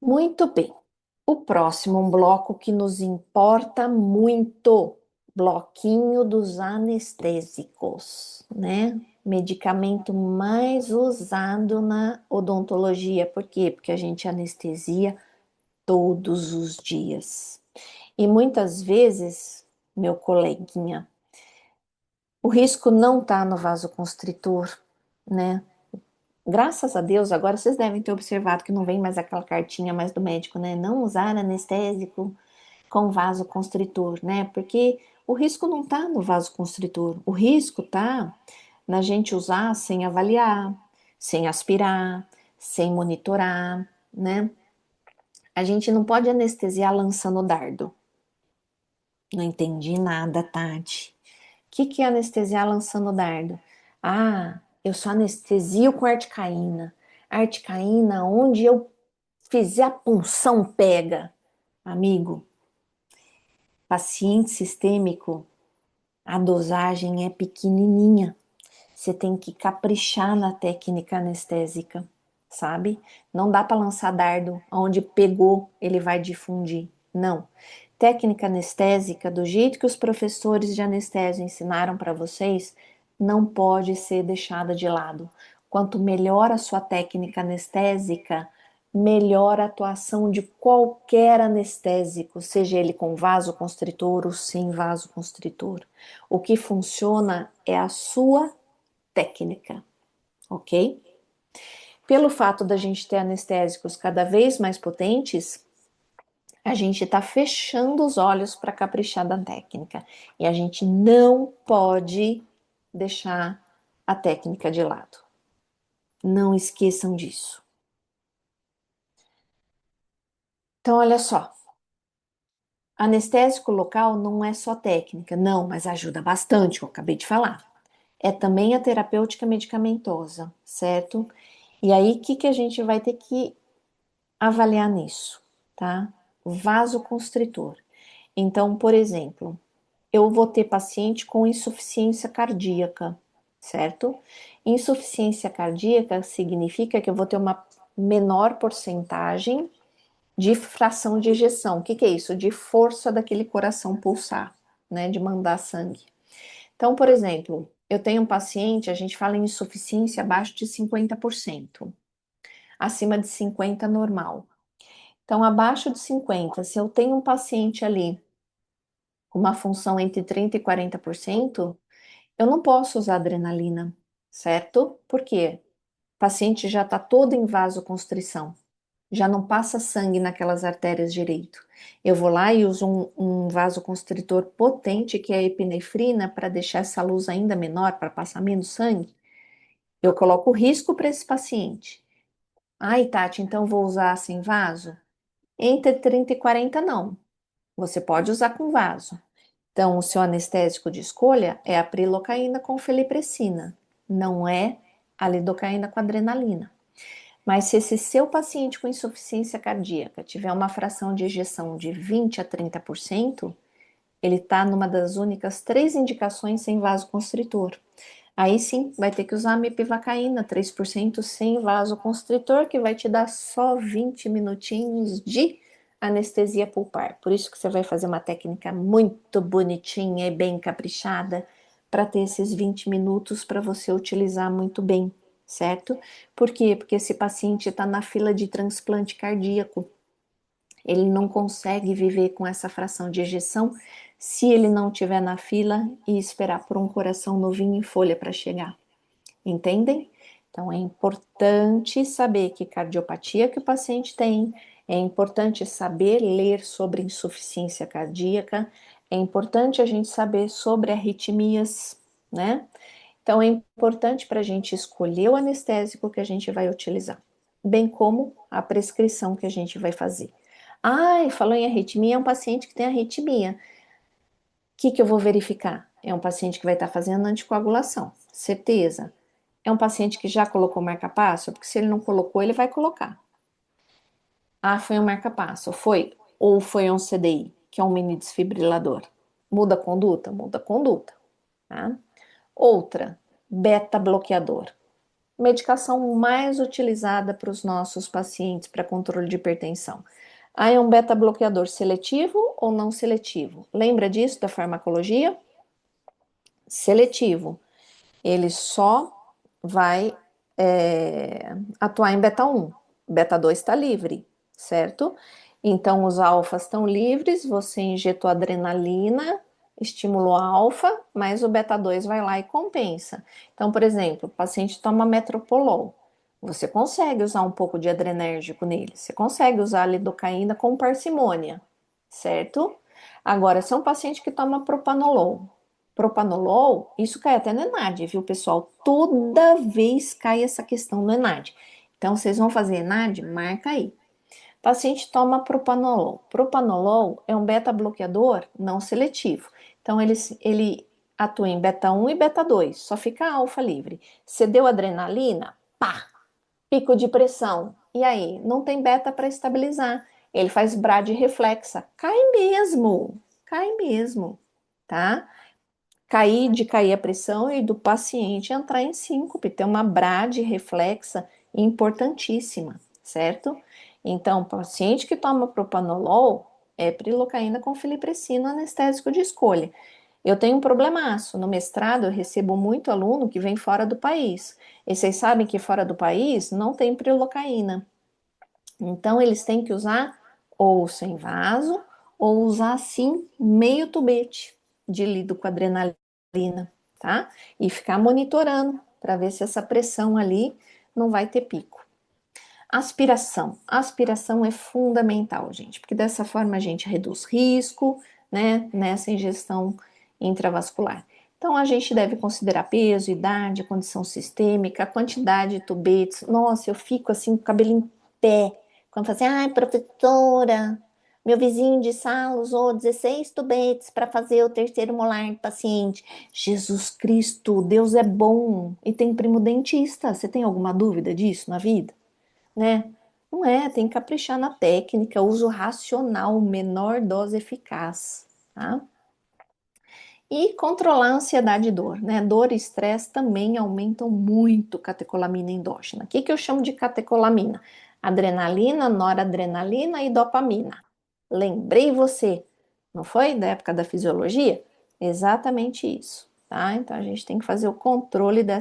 Muito bem. O próximo, um bloco que nos importa muito, bloquinho dos anestésicos, né? Medicamento mais usado na odontologia. Por quê? Porque a gente anestesia todos os dias. E muitas vezes, meu coleguinha, o risco não está no vasoconstritor, né? Graças a Deus, agora vocês devem ter observado que não vem mais aquela cartinha mais do médico, né? Não usar anestésico com vasoconstritor, né? Porque o risco não tá no vasoconstritor, o risco tá na gente usar sem avaliar, sem aspirar, sem monitorar, né? A gente não pode anestesiar lançando dardo. Não entendi nada, Tati. O que é anestesiar lançando dardo? Ah, eu só anestesio com articaína. Articaína, onde eu fizer a punção, pega. Amigo, paciente sistêmico, a dosagem é pequenininha. Você tem que caprichar na técnica anestésica, sabe? Não dá para lançar dardo onde pegou, ele vai difundir. Não. Técnica anestésica, do jeito que os professores de anestésio ensinaram para vocês, não pode ser deixada de lado. Quanto melhor a sua técnica anestésica, melhor a atuação de qualquer anestésico, seja ele com vasoconstritor ou sem vasoconstritor. O que funciona é a sua técnica, ok? Pelo fato da gente ter anestésicos cada vez mais potentes, a gente está fechando os olhos para caprichar da técnica. E a gente não pode deixar a técnica de lado. Não esqueçam disso. Então, olha só. Anestésico local não é só técnica, não, mas ajuda bastante, eu acabei de falar. É também a terapêutica medicamentosa, certo? E aí, o que a gente vai ter que avaliar nisso, tá? Vasoconstritor. Então, por exemplo, eu vou ter paciente com insuficiência cardíaca, certo? Insuficiência cardíaca significa que eu vou ter uma menor porcentagem de fração de ejeção. O que é isso? De força daquele coração pulsar, né? De mandar sangue. Então, por exemplo, eu tenho um paciente, a gente fala em insuficiência abaixo de 50%, acima de 50% normal. Então, abaixo de 50, se eu tenho um paciente ali com uma função entre 30% e 40%, eu não posso usar adrenalina, certo? Por quê? O paciente já está todo em vasoconstrição, já não passa sangue naquelas artérias direito. Eu vou lá e uso um vasoconstritor potente, que é a epinefrina, para deixar essa luz ainda menor, para passar menos sangue. Eu coloco risco para esse paciente. Ai, Tati, então vou usar sem vaso? Entre 30 e 40, não. Você pode usar com vaso. Então, o seu anestésico de escolha é a prilocaína com feliprecina, não é a lidocaína com adrenalina. Mas se esse seu paciente com insuficiência cardíaca tiver uma fração de ejeção de 20 a 30%, ele está numa das únicas 3 indicações sem vasoconstritor. Aí sim, vai ter que usar a mepivacaína, 3% sem vasoconstritor, que vai te dar só 20 minutinhos de anestesia pulpar. Por isso que você vai fazer uma técnica muito bonitinha e bem caprichada para ter esses 20 minutos para você utilizar muito bem, certo? Por quê? Porque esse paciente está na fila de transplante cardíaco. Ele não consegue viver com essa fração de ejeção se ele não estiver na fila e esperar por um coração novinho em folha para chegar. Entendem? Então é importante saber que cardiopatia que o paciente tem, é importante saber ler sobre insuficiência cardíaca, é importante a gente saber sobre arritmias, né? Então é importante para a gente escolher o anestésico que a gente vai utilizar, bem como a prescrição que a gente vai fazer. Ai, falou em arritmia, é um paciente que tem arritmia. O que eu vou verificar? É um paciente que vai estar fazendo anticoagulação, certeza. É um paciente que já colocou marca-passo? Porque se ele não colocou, ele vai colocar. Ah, foi um marca-passo. Foi. Ou foi um CDI, que é um mini desfibrilador. Muda a conduta? Muda a conduta. Tá? Outra, beta-bloqueador. medicação mais utilizada para os nossos pacientes para controle de hipertensão? Ah, é um beta-bloqueador seletivo ou não seletivo? Lembra disso da farmacologia? Seletivo. Ele só vai atuar em beta 1. Beta 2 está livre, certo? Então, os alfas estão livres, você injetou adrenalina, estimulou a alfa, mas o beta 2 vai lá e compensa. Então, por exemplo, o paciente toma metropolol. Você consegue usar um pouco de adrenérgico nele, você consegue usar a lidocaína com parcimônia, certo? Agora, se é um paciente que toma propanolol, isso cai até no ENAD, viu, pessoal? Toda vez cai essa questão no ENAD. Então, vocês vão fazer ENAD? Marca aí. O paciente toma propanolol. Propanolol é um beta-bloqueador não seletivo. Então, ele atua em beta 1 e beta 2, só fica alfa livre. Você deu adrenalina? Pá! Pico de pressão. E aí? Não tem beta para estabilizar. Ele faz brad reflexa. Cai mesmo, tá? Cair a pressão e do paciente entrar em síncope, ter uma brade reflexa importantíssima, certo? Então, paciente que toma propanolol é prilocaína com filipressina anestésico de escolha. Eu tenho um problemaço. No mestrado, eu recebo muito aluno que vem fora do país. E vocês sabem que fora do país não tem prilocaína. Então, eles têm que usar ou sem vaso, ou usar assim meio tubete de lido com adrenalina, tá? E ficar monitorando para ver se essa pressão ali não vai ter pico. Aspiração. Aspiração é fundamental, gente, porque dessa forma a gente reduz risco, né, nessa ingestão intravascular. Então, a gente deve considerar peso, idade, condição sistêmica, quantidade de tubetes. Nossa, eu fico assim com o cabelo em pé. Quando fala assim, ai, professora, meu vizinho de sala usou 16 tubetes para fazer o terceiro molar do paciente. Jesus Cristo, Deus é bom. E tem primo dentista. Você tem alguma dúvida disso na vida? Né? Não é, tem que caprichar na técnica, uso racional, menor dose eficaz, tá? E controlar a ansiedade e dor, né? Dor e estresse também aumentam muito catecolamina endógena. O que que eu chamo de catecolamina? Adrenalina, noradrenalina e dopamina. Lembrei você, não foi? Da época da fisiologia? Exatamente isso, tá? Então a gente tem que fazer o controle dessa